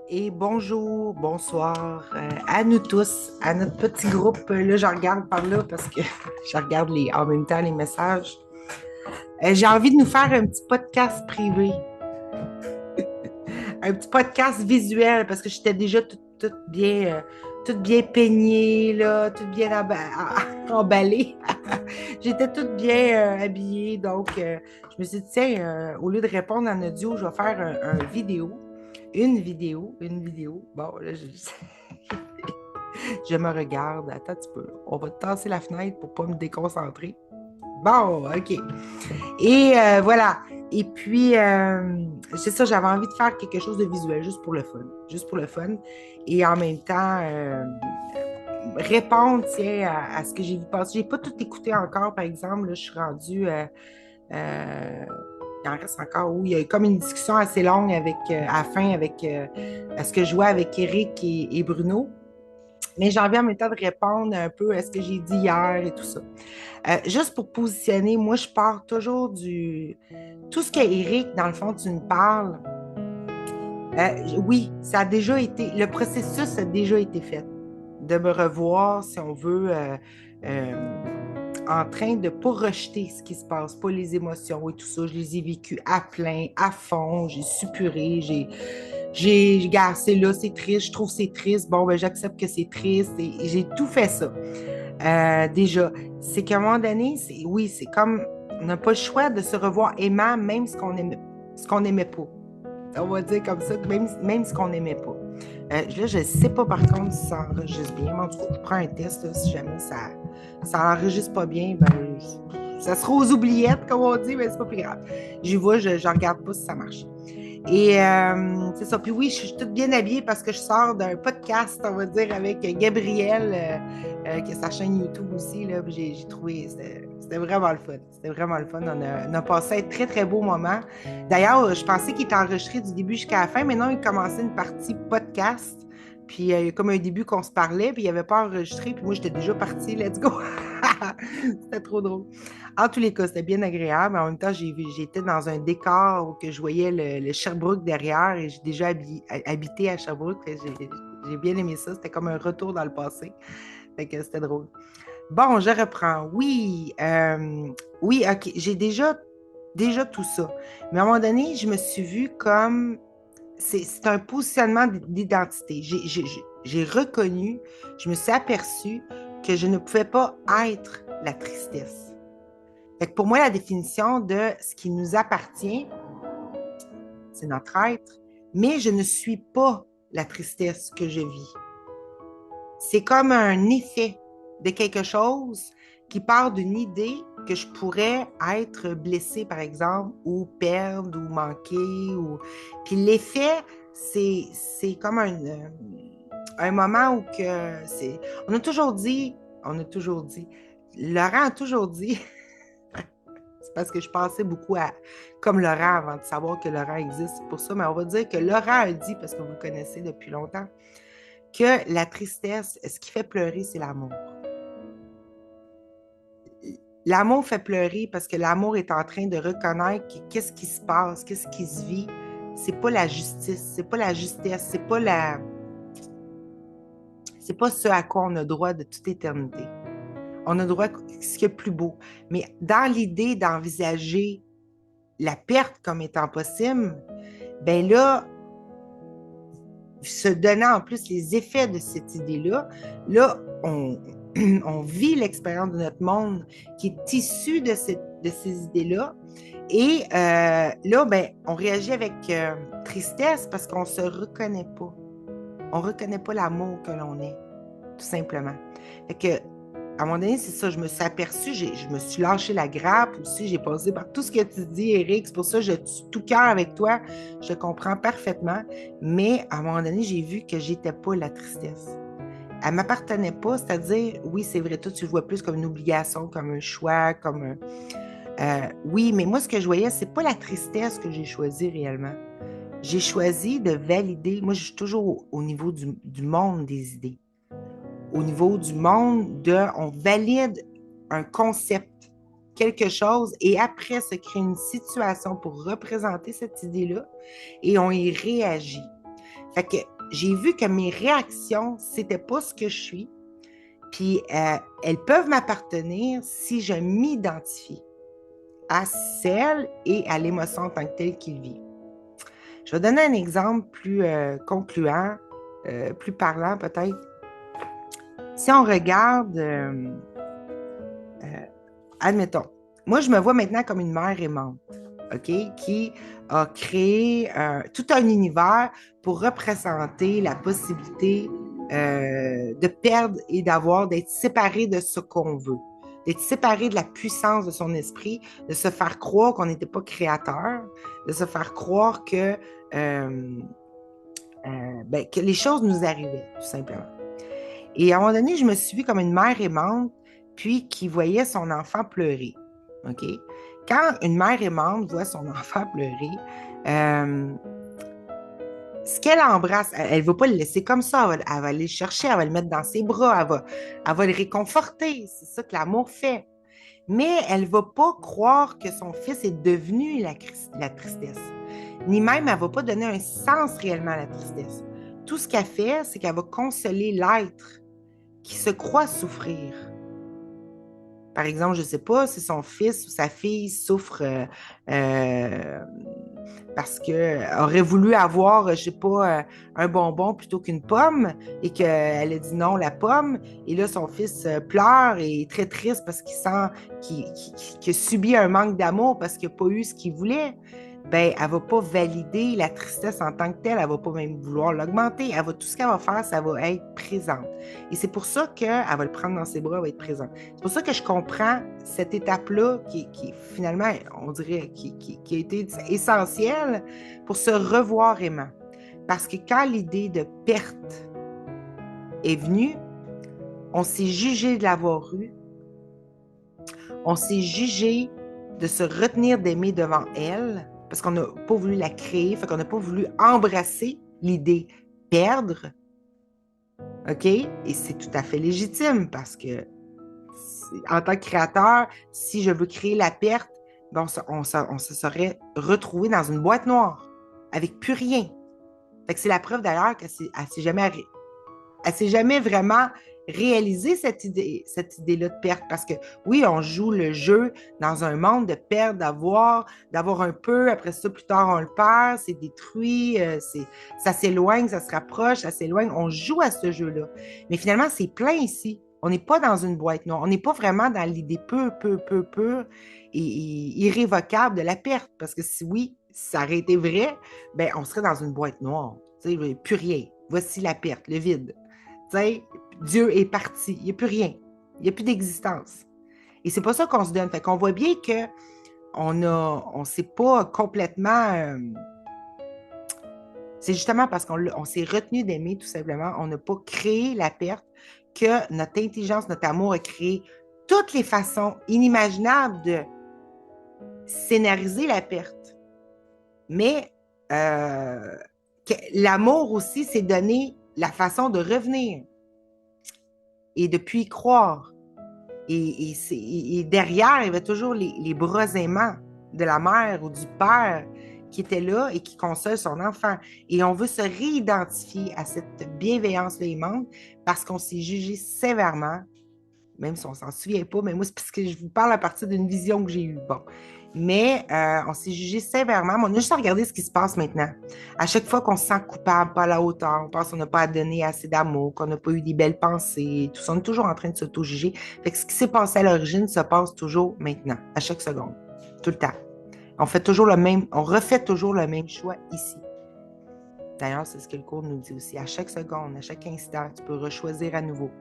Et bonjour, bonsoir à nous tous, à notre petit groupe. Là, je regarde par là parce que je regarde en même temps les messages. J'ai envie de nous faire un petit podcast privé, un petit podcast visuel parce que j'étais déjà toute bien peignée, là, toute bien emballée. J'étais toute bien habillée. Donc, je me suis dit, tiens, au lieu de répondre en audio, je vais faire un vidéo. Une vidéo. Bon, là, je me regarde. Attends un petit peu. On va tasser la fenêtre pour ne pas me déconcentrer. Bon, OK. Et voilà. Et puis, c'est ça, j'avais envie de faire quelque chose de visuel, juste pour le fun. Juste pour le fun. Et en même temps, répondre, tiens, à ce que j'ai vu passer. J'ai pas tout écouté encore, par exemple. Là, je suis rendue... euh, il en reste encore où il y a eu comme une discussion assez longue à la fin avec ce que je jouais avec Eric et Bruno. Mais j'ai envie en même temps de répondre un peu à ce que j'ai dit hier et tout ça. Juste pour positionner, moi, je pars toujours du... Tout ce qu'Éric, dans le fond, tu me parles, oui, ça a déjà été... Le processus a déjà été fait. De me revoir, si on veut, en train de ne pas rejeter ce qui se passe, pas les émotions et tout ça. Je les ai vécues à plein, à fond, j'ai suppuré, regarde, c'est là, c'est triste, je trouve que c'est triste, bon, ben j'accepte que c'est triste et j'ai tout fait ça. Déjà, c'est qu'à un moment donné, oui, c'est comme, on n'a pas le choix de se revoir aimant, même ce qu'on n'aimait pas. On va dire comme ça, même ce qu'on n'aimait pas. Là, je ne sais pas par contre si ça enregistre bien, mais en tout cas, je prends un test, là, si jamais ça enregistre pas bien, ben, ça sera aux oubliettes, comme on dit, mais c'est pas plus grave. J'y vois, je regarde pas si ça marche. Et c'est ça. Puis oui, je suis toute bien habillée parce que je sors d'un podcast, on va dire, avec Gabriel, qui a sa chaîne YouTube aussi. Là, j'ai trouvé, c'était vraiment le fun. C'était vraiment le fun. On a passé un très, très beau moment. D'ailleurs, je pensais qu'il était enregistré du début jusqu'à la fin, mais non, il commençait une partie podcast. Puis il y a comme un début qu'on se parlait, puis il n'avait pas enregistré, puis moi j'étais déjà partie, let's go! C'était trop drôle. En tous les cas, c'était bien agréable. En même temps, j'étais dans un décor où que je voyais le Sherbrooke derrière et j'ai déjà habité à Sherbrooke. J'ai bien aimé ça. C'était comme un retour dans le passé. Fait que c'était drôle. Bon, je reprends. Oui, oui, OK. J'ai déjà tout ça. Mais à un moment donné, je me suis vue comme... C'est un positionnement d'identité. J'ai reconnu, je me suis aperçue que je ne pouvais pas être la tristesse. Fait que pour moi, la définition de ce qui nous appartient, c'est notre être, mais je ne suis pas la tristesse que je vis. C'est comme un effet de quelque chose qui part d'une idée que je pourrais être blessée, par exemple, ou perdre, ou manquer. Puis l'effet, c'est comme un moment où que c'est... On a toujours dit, Laurent a toujours dit, c'est parce que je pensais beaucoup à comme Laurent avant de savoir que Laurent existe pour ça, mais on va dire que Laurent a dit, parce que vous le connaissez depuis longtemps, que la tristesse, ce qui fait pleurer, c'est l'amour. L'amour fait pleurer parce que l'amour est en train de reconnaître qu'est-ce qui se passe, qu'est-ce qui se vit. C'est pas la justice, c'est pas la justesse, c'est pas ce à quoi on a droit de toute éternité. On a droit à ce qui est plus beau. Mais dans l'idée d'envisager la perte comme étant possible, ben là, se donnant en plus les effets de cette idée-là, là, on vit l'expérience de notre monde qui est issue de ces idées-là. Et là, ben, on réagit avec tristesse parce qu'on ne se reconnaît pas. On ne reconnaît pas l'amour que l'on est, tout simplement. Fait que, à un moment donné, c'est ça, je me suis aperçue, je me suis lâché la grappe aussi, j'ai passé par tout ce que tu dis, Eric, c'est pour ça que je suis tout cœur avec toi, je comprends parfaitement, mais à un moment donné, j'ai vu que j'étais pas la tristesse. Elle m'appartenait pas, c'est-à-dire, oui, c'est vrai, toi, tu le vois plus comme une obligation, comme un choix, comme un... oui, mais moi, ce que je voyais, c'est pas la tristesse que j'ai choisi réellement. J'ai choisi de valider, moi, je suis toujours au niveau du monde des idées, au niveau du monde on valide un concept, quelque chose, et après se crée une situation pour représenter cette idée-là et on y réagit. Fait que j'ai vu que mes réactions, c'était pas ce que je suis. Puis elles peuvent m'appartenir si je m'identifie à celle et à l'émotion en tant que telle qu'il vit. Je vais donner un exemple plus concluant, plus parlant peut-être. Si on regarde, admettons, moi je me vois maintenant comme une mère aimante, OK, qui a créé tout un univers pour représenter la possibilité de perdre et d'être séparé de ce qu'on veut, d'être séparé de la puissance de son esprit, de se faire croire qu'on n'était pas créateur, de se faire croire que les choses nous arrivaient, tout simplement. Et à un moment donné, je me suis vue comme une mère aimante, puis qui voyait son enfant pleurer. OK? Quand une mère aimante voit son enfant pleurer, ce qu'elle embrasse, elle ne va pas le laisser comme ça. Elle va aller le chercher, elle va le mettre dans ses bras, elle va le réconforter. C'est ça que l'amour fait. Mais elle ne va pas croire que son fils est devenu la tristesse. Ni même, elle ne va pas donner un sens réellement à la tristesse. Tout ce qu'elle fait, c'est qu'elle va consoler l'être qui se croit souffrir. Par exemple, je ne sais pas si son fils ou sa fille souffre parce qu'elle aurait voulu avoir, je ne sais pas, un bonbon plutôt qu'une pomme et qu'elle a dit non, la pomme. Et là, son fils pleure et est très triste parce qu'il sent qu'il a subi un manque d'amour parce qu'il n'a pas eu ce qu'il voulait. Ben, elle ne va pas valider la tristesse en tant que telle, elle ne va pas même vouloir l'augmenter. Tout ce qu'elle va faire, ça va être présente. Et c'est pour ça qu'elle va le prendre dans ses bras, elle va être présente. C'est pour ça que je comprends cette étape-là qui finalement, on dirait, qui a été essentielle pour se revoir aimant. Parce que quand l'idée de perte est venue, on s'est jugé de l'avoir eue, on s'est jugé de se retenir d'aimer devant elle, parce qu'on n'a pas voulu la créer, fait qu'on n'a pas voulu embrasser l'idée perdre. OK? Et c'est tout à fait légitime parce que en tant que créateur, si je veux créer la perte, ben on se serait retrouvé dans une boîte noire avec plus rien. Fait que c'est la preuve d'ailleurs qu'elle ne s'est jamais vraiment réalisé cette idée-là de perte. Parce que oui, on joue le jeu dans un monde de perdre, d'avoir un peu, après ça, plus tard, on le perd, c'est détruit, ça s'éloigne, ça se rapproche, ça s'éloigne. On joue à ce jeu-là. Mais finalement, c'est plein ici. On n'est pas dans une boîte noire. On n'est pas vraiment dans l'idée pure et irrévocable de la perte. Parce que si oui, ça aurait été vrai, ben, on serait dans une boîte noire. Tu sais, plus rien. Voici la perte, le vide. T'sais, Dieu est parti, il n'y a plus rien, il n'y a plus d'existence. Et c'est pas ça qu'on se donne. Fait qu'on voit bien qu'on s'est pas complètement... c'est justement parce qu'on s'est retenu d'aimer, tout simplement. On n'a pas créé la perte que notre intelligence, notre amour a créé toutes les façons inimaginables de scénariser la perte. Mais l'amour aussi, c'est donner la façon de revenir et de puis y croire. Et derrière, il y avait toujours les bras aimants de la mère ou du père qui étaient là et qui consolent son enfant. Et on veut se réidentifier à cette bienveillance-là aimante parce qu'on s'est jugé sévèrement, même si on ne s'en souvient pas, mais moi, c'est parce que je vous parle à partir d'une vision que j'ai eue. Bon. Mais on s'est jugé sévèrement, mais on a juste à regarder ce qui se passe maintenant. À chaque fois qu'on se sent coupable, pas à la hauteur, on pense qu'on n'a pas donné assez d'amour, qu'on n'a pas eu des belles pensées, tout ça, on est toujours en train de s'auto-juger. Fait que ce qui s'est passé à l'origine se passe toujours maintenant, à chaque seconde, tout le temps. On refait toujours le même choix ici. D'ailleurs, c'est ce que le cours nous dit aussi. À chaque seconde, à chaque instant, tu peux rechoisir à nouveau.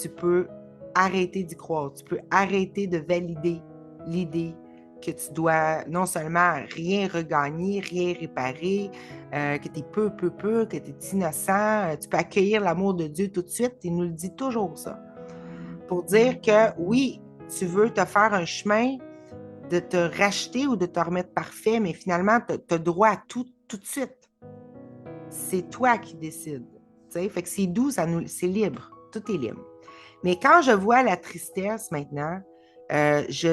Tu peux arrêter d'y croire. Tu peux arrêter de valider l'idée que tu dois non seulement rien regagner, rien réparer, que tu es peu, que tu es innocent. Tu peux accueillir l'amour de Dieu tout de suite. Il nous le dit toujours, ça. Pour dire que oui, tu veux te faire un chemin de te racheter ou de te remettre parfait, mais finalement, tu as droit à tout de suite. C'est toi qui décides. T'sais? Fait que c'est doux, c'est libre. Tout est libre. Mais quand je vois la tristesse maintenant, je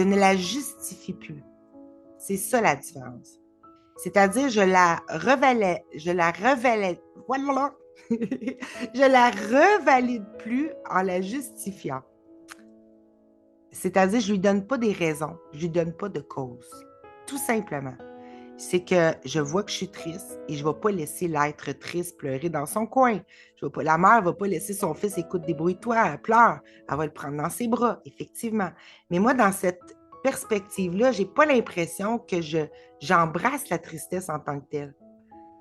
ne la justifie plus. C'est ça la différence. C'est-à-dire, voilà. Je la revalide plus en la justifiant. C'est-à-dire, je lui donne pas des raisons, je lui donne pas de cause. Tout simplement. C'est que je vois que je suis triste et je ne vais pas laisser l'être triste pleurer dans son coin. La mère ne va pas laisser son fils, écoute, débrouille-toi, elle pleure. Elle va le prendre dans ses bras, effectivement. Mais moi, dans cette perspective-là, je n'ai pas l'impression que j'embrasse la tristesse en tant que telle.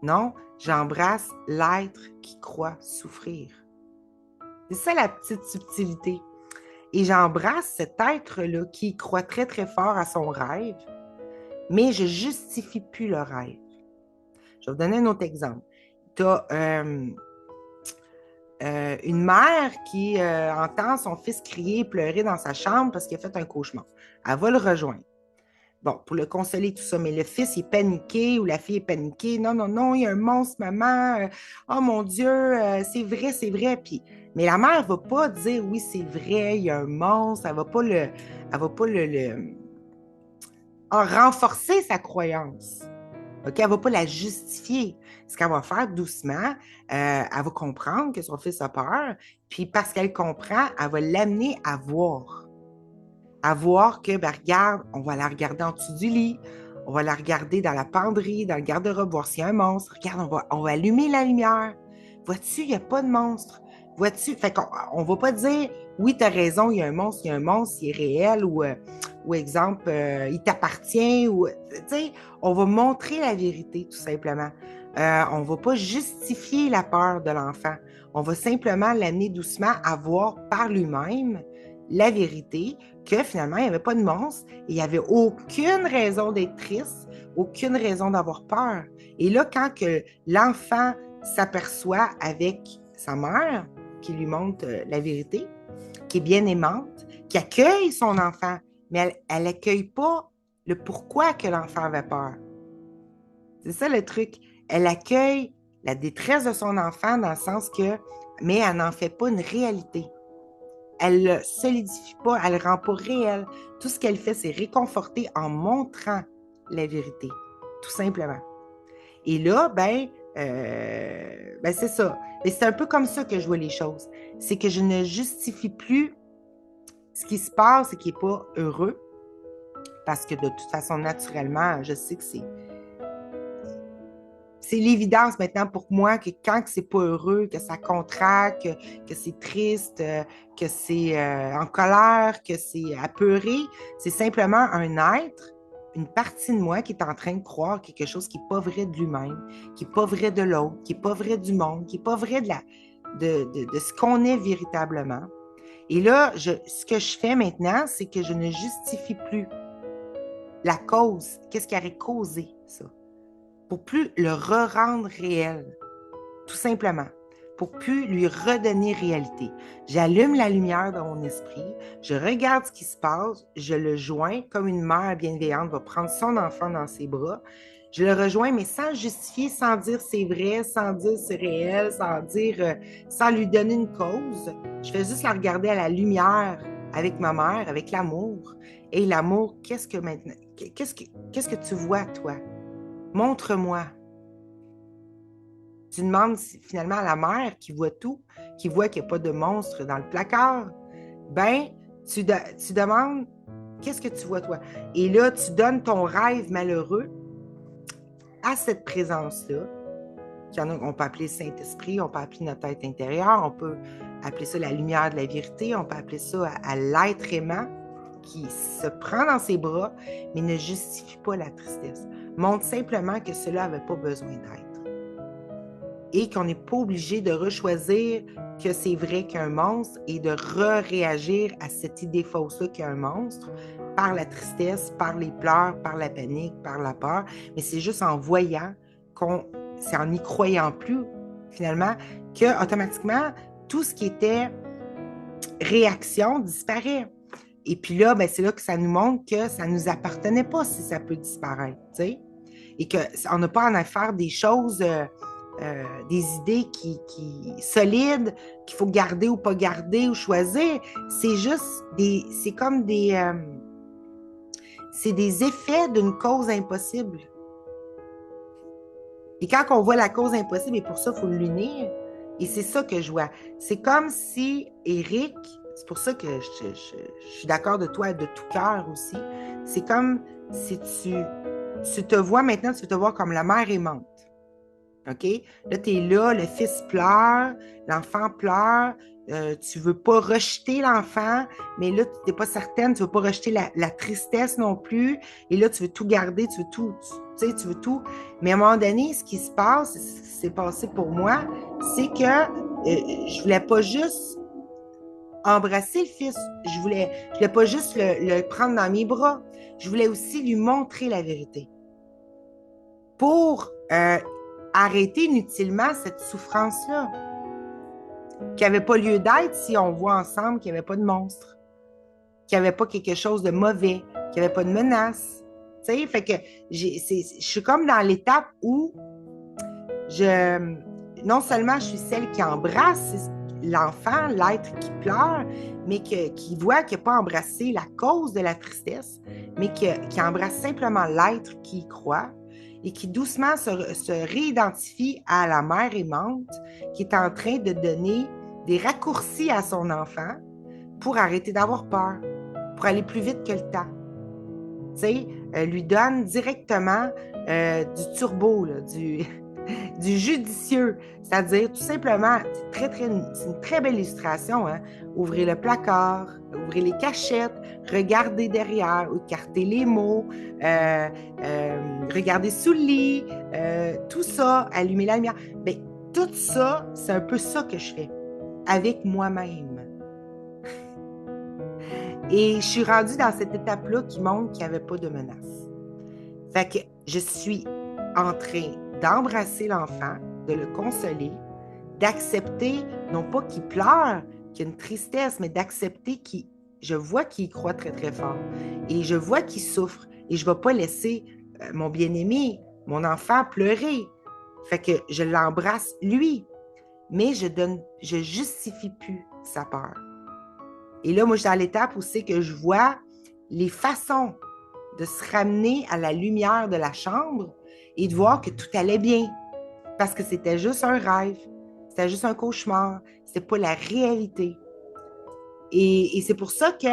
Non, j'embrasse l'être qui croit souffrir. C'est ça la petite subtilité. Et j'embrasse cet être-là qui croit très, très fort à son rêve, mais je ne justifie plus le rêve. Je vais vous donner un autre exemple. Tu as une mère qui entend son fils crier et pleurer dans sa chambre parce qu'il a fait un cauchemar. Elle va le rejoindre. Bon, pour le consoler, tout ça, mais le fils est paniqué ou la fille est paniquée. Non, non, non, il y a un monstre, maman. Oh mon Dieu, c'est vrai, c'est vrai. Puis, mais la mère ne va pas dire oui, c'est vrai, il y a un monstre. Elle ne va pas renforcer sa croyance. OK? Elle ne va pas la justifier. Ce qu'elle va faire doucement, elle va comprendre que son fils a peur. Puis parce qu'elle comprend, elle va l'amener à voir. À voir que, ben, regarde, on va la regarder en dessous du lit, on va la regarder dans la penderie, dans le garde-robe, voir s'il y a un monstre. Regarde, on va allumer la lumière. Vois-tu, il n'y a pas de monstre. Vois-tu? Fait qu'on ne va pas dire, oui, tu as raison, il y a un monstre, il est réel, ou exemple, il t'appartient, ou, tu sais, on va montrer la vérité, tout simplement. On ne va pas justifier la peur de l'enfant. On va simplement l'amener doucement à voir par lui-même la vérité, que finalement, il n'y avait pas de monstre et il n'y avait aucune raison d'être triste, aucune raison d'avoir peur. Et là, quand que l'enfant s'aperçoit avec sa mère, qui lui montre la vérité, qui est bien aimante, qui accueille son enfant, mais elle n'accueille pas le pourquoi que l'enfant avait peur. C'est ça le truc. Elle accueille la détresse de son enfant dans le sens que, mais elle n'en fait pas une réalité. Elle ne solidifie pas, elle ne rend pas réel. Tout ce qu'elle fait, c'est réconforter en montrant la vérité, tout simplement. Et là, c'est ça. Mais c'est un peu comme ça que je vois les choses. C'est que je ne justifie plus ce qui se passe et qui n'est pas heureux, parce que de toute façon, naturellement, je sais que c'est l'évidence maintenant pour moi que quand c'est pas heureux, que ça contracte, que c'est triste, que c'est en colère, que c'est apeuré, c'est simplement un être, une partie de moi qui est en train de croire quelque chose qui n'est pas vrai de lui-même, qui n'est pas vrai de l'autre, qui n'est pas vrai du monde, qui n'est pas vrai de ce qu'on est véritablement. Et là, ce que je fais maintenant, c'est que je ne justifie plus la cause. Qu'est-ce qui aurait causé ça? Pour plus le re-rendre réel, tout simplement, pour plus lui redonner réalité. J'allume la lumière dans mon esprit, je regarde ce qui se passe, je le joins comme une mère bienveillante va prendre son enfant dans ses bras. Je le rejoins, mais sans justifier, sans dire c'est vrai, sans dire c'est réel, sans lui donner une cause. Je fais juste la regarder à la lumière avec ma mère, avec l'amour. Et l'amour, qu'est-ce que maintenant, qu'est-ce que tu vois, toi? Montre-moi. Tu demandes finalement à la mère qui voit tout, qui voit qu'il n'y a pas de monstre dans le placard. Ben, tu demandes, qu'est-ce que tu vois toi? Et là, tu donnes ton rêve malheureux à cette présence-là. On peut appeler Saint-Esprit, on peut appeler notre être intérieur, on peut appeler ça la lumière de la vérité, on peut appeler ça à l'être aimant qui se prend dans ses bras, mais ne justifie pas la tristesse. Montre simplement que cela n'avait pas besoin d'être. Et qu'on n'est pas obligé de rechoisir que c'est vrai qu'il y a un monstre et de réagir à cette idée fausse-là qu'il y a un monstre par la tristesse, par les pleurs, par la panique, par la peur. Mais c'est juste en voyant c'est en n'y croyant plus, finalement, que automatiquement, tout ce qui était réaction disparaît. Et puis là, c'est là que ça nous montre que ça ne nous appartenait pas si ça peut disparaître, tu sais. Et qu'on n'a pas en à faire des choses, des idées qui solides, qu'il faut garder ou pas garder ou choisir. C'est juste c'est comme c'est des effets d'une cause impossible. Et quand on voit la cause impossible, et pour ça, il faut l'unir. Et c'est ça que je vois. C'est comme si Éric, c'est pour ça que je suis d'accord de toi de tout cœur aussi, c'est comme si tu te vois maintenant, tu te vois comme la mère aimante. OK? Là, tu es là, le fils pleure, l'enfant pleure, tu ne veux pas rejeter l'enfant, mais là, tu n'es pas certaine, tu ne veux pas rejeter la tristesse non plus, et là, tu veux tout garder, tu veux tout, tu sais, tu veux tout. Mais à un moment donné, ce qui se passe, ce qui s'est passé pour moi, c'est que je voulais pas juste embrasser le fils, je voulais pas juste le prendre dans mes bras, je voulais aussi lui montrer la vérité pour arrêter inutilement cette souffrance-là, qui n'avait pas lieu d'être si on voit ensemble qu'il n'y avait pas de monstre, qu'il n'y avait pas quelque chose de mauvais, qu'il n'y avait pas de menace. Tu sais, fait que je suis comme dans l'étape où non seulement je suis celle qui embrasse l'enfant, l'être qui pleure, mais qui voit qu'il n'a pas embrassé la cause de la tristesse, mais qui embrasse simplement l'être qui y croit et qui doucement se réidentifie à la mère aimante qui est en train de donner des raccourcis à son enfant pour arrêter d'avoir peur, pour aller plus vite que le temps. Tu sais, lui donne directement du turbo, là, du judicieux, c'est-à-dire tout simplement, c'est une très belle illustration, hein? Ouvrir le placard, ouvrir les cachettes, regarder derrière, écarter les mots, regarder sous le lit, tout ça, allumer la lumière. Bien, tout ça, c'est un peu ça que je fais avec moi-même. Et je suis rendue dans cette étape-là qui montre qu'il n'y avait pas de menace. Fait que je suis en train d'embrasser l'enfant, de le consoler, d'accepter, non pas qu'il pleure, qu'il y a une tristesse, mais d'accepter je vois qu'il y croit très, très fort. Et je vois qu'il souffre. Et je ne vais pas laisser mon bien-aimé, mon enfant, pleurer. Fait que je l'embrasse, lui. Mais je justifie plus sa peur. Et là, moi, je suis dans l'étape où c'est que je vois les façons de se ramener à la lumière de la chambre et de voir que tout allait bien. Parce que c'était juste un rêve, c'était juste un cauchemar, c'était pas la réalité. Et c'est pour ça que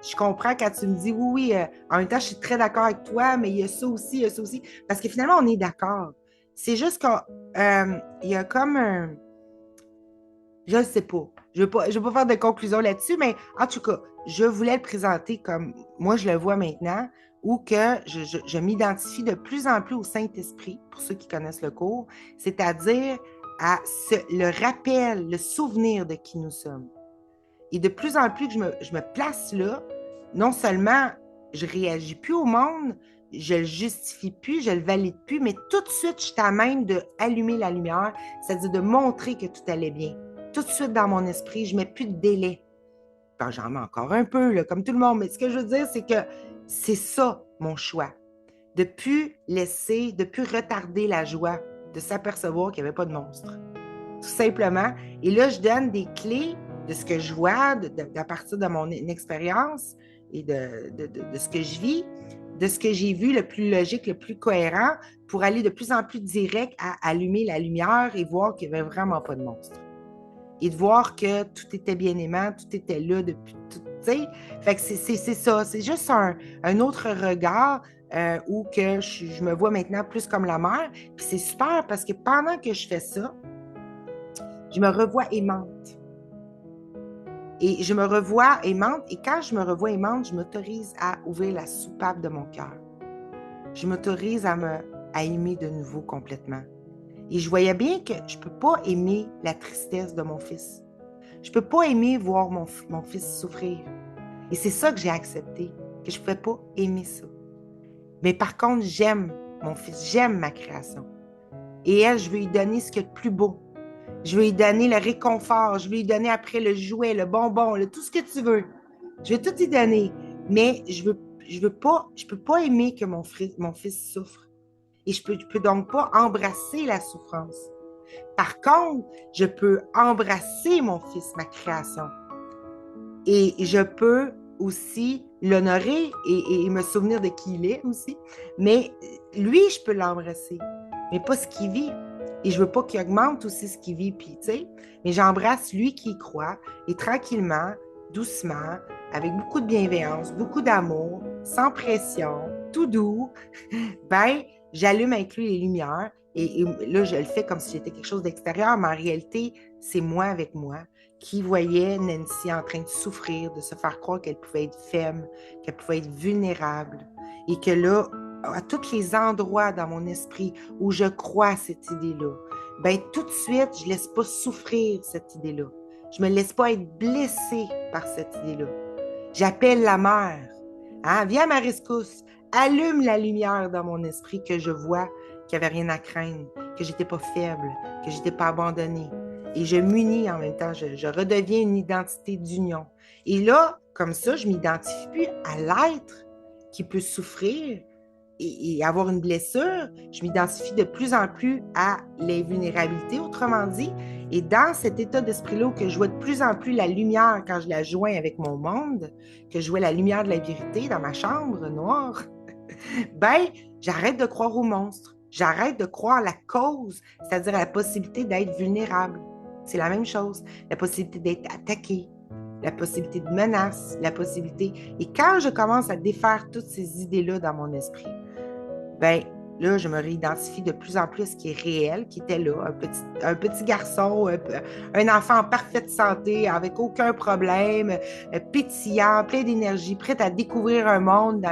je comprends quand tu me dis oui, en même temps, je suis très d'accord avec toi, mais il y a ça aussi, il y a ça aussi. Parce que finalement, on est d'accord. C'est juste qu'il y a comme un... Je ne sais pas. Je ne veux pas faire de conclusion là-dessus, mais en tout cas, je voulais le présenter comme moi, je le vois maintenant, où que je m'identifie de plus en plus au Saint-Esprit, pour ceux qui connaissent le cours, c'est-à-dire le rappel, le souvenir de qui nous sommes. Et de plus en plus que je me place là, non seulement je ne réagis plus au monde, je ne le justifie plus, je ne le valide plus, mais tout de suite, je suis à même d'allumer la lumière, c'est-à-dire de montrer que tout allait bien. Tout de suite dans mon esprit, je ne mets plus de délai. Enfin, j'en mets encore un peu, là, comme tout le monde, mais ce que je veux dire, c'est que c'est ça mon choix. De ne plus laisser, de ne plus retarder la joie de s'apercevoir qu'il n'y avait pas de monstre. Tout simplement. Et là, je donne des clés de ce que je vois, à partir de mon expérience et de ce que je vis, de ce que j'ai vu le plus logique, le plus cohérent, pour aller de plus en plus direct à allumer la lumière et voir qu'il n'y avait vraiment pas de monstre. Et de voir que tout était bien aimant, tout était là depuis tout, tu sais. Fait que c'est ça, c'est juste un autre regard où que je me vois maintenant plus comme la mère. Puis c'est super parce que pendant que je fais ça, je me revois aimante. Et je me revois aimante, et quand je me revois aimante, je m'autorise à ouvrir la soupape de mon cœur. Je m'autorise à aimer de nouveau complètement. Et je voyais bien que je ne peux pas aimer la tristesse de mon fils. Je ne peux pas aimer voir mon fils souffrir. Et c'est ça que j'ai accepté, que je ne pouvais pas aimer ça. Mais par contre, j'aime mon fils, j'aime ma création. Et elle, je veux lui donner ce qu'il y a de plus beau. Je veux lui donner le réconfort, je veux lui donner après le jouet, le bonbon, tout ce que tu veux. Je vais tout lui donner. Mais je peux pas aimer que mon fils souffre. Et je peux donc pas embrasser la souffrance. Par contre, je peux embrasser mon fils, ma création. Et je peux aussi l'honorer et me souvenir de qui il est aussi. Mais lui, je peux l'embrasser. mais pas ce qu'il vit. Et je veux pas qu'il augmente aussi ce qu'il vit, puis, tu sais, mais j'embrasse lui qui y croit, et tranquillement, doucement, avec beaucoup de bienveillance, beaucoup d'amour, sans pression, tout doux, ben, j'allume avec lui les lumières, et là, je le fais comme si j'étais quelque chose d'extérieur, mais en réalité, c'est moi avec moi qui voyais Nancy en train de souffrir, de se faire croire qu'elle pouvait être faible, qu'elle pouvait être vulnérable, et que là, à tous les endroits dans mon esprit où je crois à cette idée-là, ben tout de suite, je ne laisse pas souffrir cette idée-là. Je ne me laisse pas être blessée par cette idée-là. J'appelle la mère. Hein? Viens à ma rescousse. Allume la lumière dans mon esprit que je vois qu'il n'y avait rien à craindre, que je n'étais pas faible, que je n'étais pas abandonnée. Et je m'unis en même temps. Je redeviens une identité d'union. Et là, comme ça, je ne m'identifie plus à l'être qui peut souffrir et avoir une blessure. Je m'identifie de plus en plus à l'invulnérabilité, autrement dit. Et dans cet état d'esprit-là où que je vois de plus en plus la lumière quand je la joins avec mon monde, que je vois la lumière de la vérité dans ma chambre noire, ben, j'arrête de croire aux monstres. J'arrête de croire à la cause, c'est-à-dire à la possibilité d'être vulnérable. C'est la même chose. La possibilité d'être attaqué, la possibilité de menace, la possibilité... Et quand je commence à défaire toutes ces idées-là dans mon esprit, ben là, je me réidentifie de plus en plus à ce qui est réel, qui était là, un petit garçon, un enfant en parfaite santé, avec aucun problème, pétillant, plein d'énergie, prêt à découvrir un monde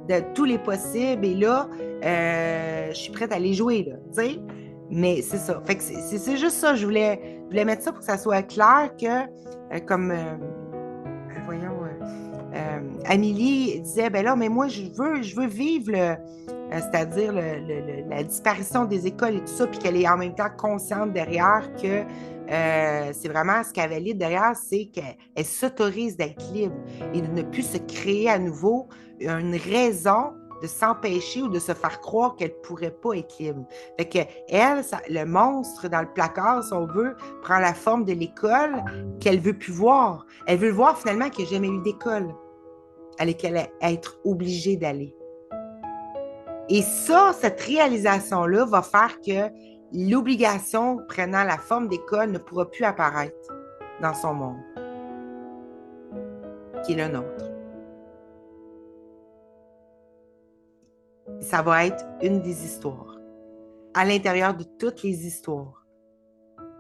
de tous les possibles. Et là, je suis prête à les jouer, là, tu sais. Mais c'est ça. Fait que c'est juste ça. Je voulais mettre ça pour que ça soit clair que, comme, voyons, Amélie disait, ben là, mais moi, je veux vivre c'est-à-dire la disparition des écoles et tout ça, puis qu'elle est en même temps consciente derrière que c'est vraiment ce qu'elle valide derrière, c'est qu'elle s'autorise d'être libre et de ne plus se créer à nouveau une raison de s'empêcher ou de se faire croire qu'elle ne pourrait pas être libre. Fait que elle, le monstre dans le placard, si on veut, prend la forme de l'école qu'elle veut plus voir. Elle veut le voir finalement qu'il n'y a jamais eu d'école à laquelle être obligée d'aller. Et ça, cette réalisation-là va faire que l'obligation prenant la forme d'école ne pourra plus apparaître dans son monde, qui est le nôtre. Ça va être une des histoires, à l'intérieur de toutes les histoires.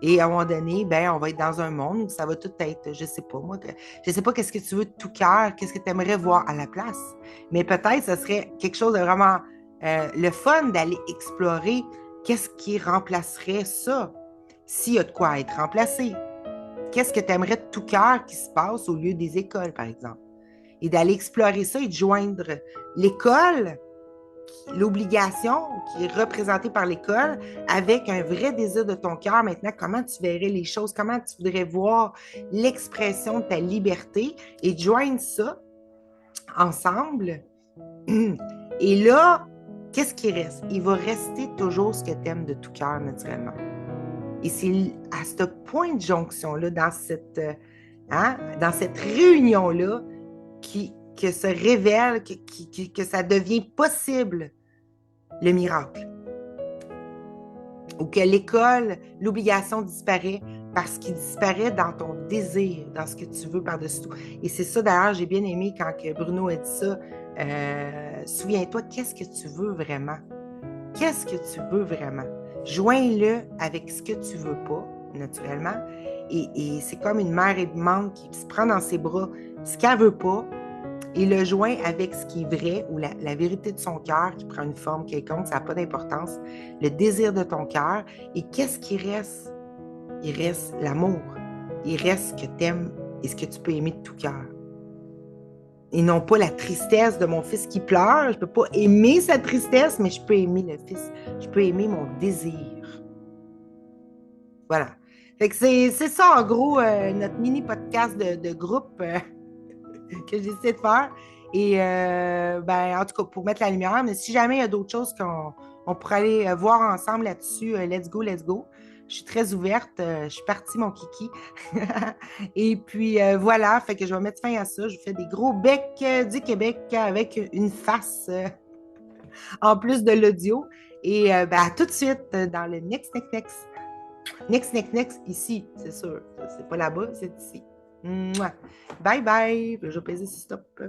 Et à un moment donné, ben, on va être dans un monde où ça va tout être, je sais pas, moi, je sais pas qu'est-ce que tu veux de tout cœur, qu'est-ce que tu aimerais voir à la place. Mais peut-être ce serait quelque chose de vraiment le fun d'aller explorer qu'est-ce qui remplacerait ça, s'il y a de quoi être remplacé. Qu'est-ce que tu aimerais de tout cœur qui se passe au lieu des écoles, par exemple. Et d'aller explorer ça et de joindre l'école, l'obligation qui est représentée par l'école avec un vrai désir de ton cœur. Maintenant, comment tu verrais les choses, comment tu voudrais voir l'expression de ta liberté et de joindre ça ensemble. Et là, qu'est-ce qui reste? Il va rester toujours ce que tu aimes de tout cœur, naturellement. Et c'est à ce point de jonction-là, dans cette réunion-là, que se révèle, que ça devient possible le miracle. Ou que l'école, l'obligation disparaît parce qu'il disparaît dans ton désir, dans ce que tu veux par-dessus tout. Et c'est ça, d'ailleurs, j'ai bien aimé quand Bruno a dit ça. Souviens-toi, qu'est-ce que tu veux vraiment? Qu'est-ce que tu veux vraiment? Joins-le avec ce que tu veux pas, naturellement. Et c'est comme une mère aimante qui se prend dans ses bras ce qu'elle veut pas et le joint avec ce qui est vrai ou la vérité de son cœur qui prend une forme quelconque, ça n'a pas d'importance. Le désir de ton cœur. Et qu'est-ce qui reste? Il reste l'amour. Il reste ce que tu aimes et ce que tu peux aimer de tout cœur. Et non pas la tristesse de mon fils qui pleure. Je ne peux pas aimer sa tristesse, mais je peux aimer le fils. Je peux aimer mon désir. Voilà. Fait que c'est ça, en gros, notre mini-podcast de groupe que j'essaie de faire. Et ben, en tout cas, pour mettre la lumière. Mais si jamais il y a d'autres choses qu'on pourrait aller voir ensemble là-dessus, let's go, let's go. Je suis très ouverte. Je suis partie, mon kiki. Et puis, voilà. Fait que je vais mettre fin à ça. Je vous fais des gros becs du Québec avec une face en plus de l'audio. Et ben, à tout de suite dans le next, next, next. Next, next, next, ici, c'est sûr. C'est pas là-bas, c'est ici. Mouah. Bye bye. Je vais peser sur stop.